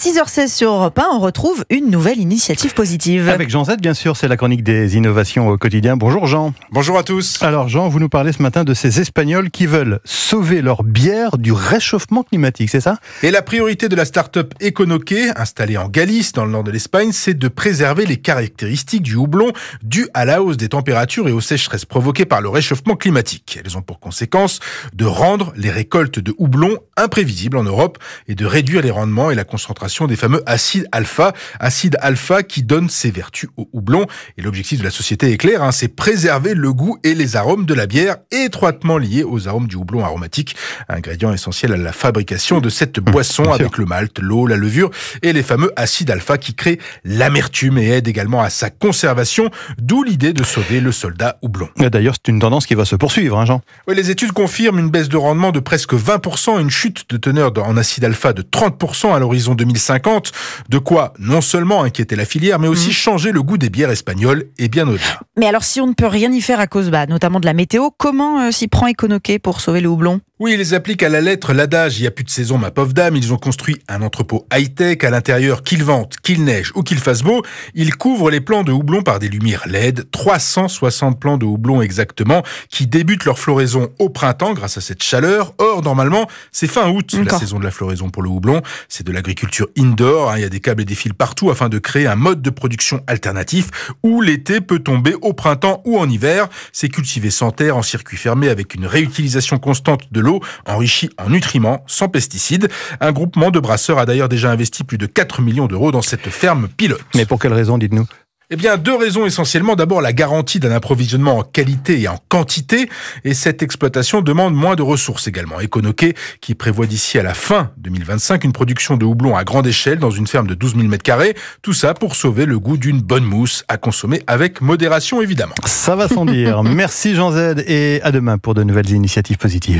6h16 sur Europe 1, on retrouve une nouvelle initiative positive. Avec Jean Z, bien sûr, c'est la chronique des innovations au quotidien. Bonjour Jean. Bonjour à tous. Alors Jean, vous nous parlez ce matin de ces Espagnols qui veulent sauver leur bière du réchauffement climatique, c'est ça ? Et la priorité de la start-up Econoque, installée en Galice, dans le nord de l'Espagne, c'est de préserver les caractéristiques du houblon dues à la hausse des températures et aux sécheresses provoquées par le réchauffement climatique. Elles ont pour conséquence de rendre les récoltes de houblon imprévisibles en Europe et de réduire les rendements et la concentration des fameux acides alpha qui donnent ses vertus au houblon. Et l'objectif de la société est clair, c'est préserver le goût et les arômes de la bière étroitement liés aux arômes du houblon aromatique, ingrédient essentiel à la fabrication de cette boisson avec le malt, l'eau, la levure et les fameux acides alpha qui créent l'amertume et aident également à sa conservation, d'où l'idée de sauver le soldat houblon. D'ailleurs, c'est une tendance qui va se poursuivre, Jean. Oui, les études confirment une baisse de rendement de presque 20%, une chute de teneur en acide alpha de 30% à l'horizon 2050, de quoi non seulement inquiéter la filière, mais aussi changer le goût des bières espagnoles et bien au-delà. Mais alors si on ne peut rien y faire à cause notamment de la météo, comment s'y prend Econoque pour sauver le houblon ? Oui, ils appliquent à la lettre l'adage « il n'y a plus de saison, ma pauvre dame ». Ils ont construit un entrepôt high-tech à l'intérieur, qu'il vente, qu'il neige ou qu'il fasse beau. Ils couvrent les plants de houblon par des lumières LED, 360 plants de houblon exactement, qui débutent leur floraison au printemps grâce à cette chaleur. Or, normalement, c'est fin août, la saison de la floraison pour le houblon. C'est de l'agriculture indoor, il y a des câbles et des fils partout afin de créer un mode de production alternatif où l'été peut tomber au printemps ou en hiver. C'est cultivé sans terre, en circuit fermé, avec une réutilisation constante de l'eau, enrichie en nutriments, sans pesticides. Un groupement de brasseurs a d'ailleurs déjà investi plus de 4 millions d'euros dans cette ferme pilote. Mais pour quelle raison, dites-nous ? Eh bien, deux raisons essentiellement. D'abord, la garantie d'un approvisionnement en qualité et en quantité. Et cette exploitation demande moins de ressources également. Econoque, qui prévoit d'ici à la fin 2025 une production de houblon à grande échelle dans une ferme de 12 000 m². Tout ça pour sauver le goût d'une bonne mousse à consommer avec modération, évidemment. Ça va sans dire. Merci Jean Z et à demain pour de nouvelles initiatives positives.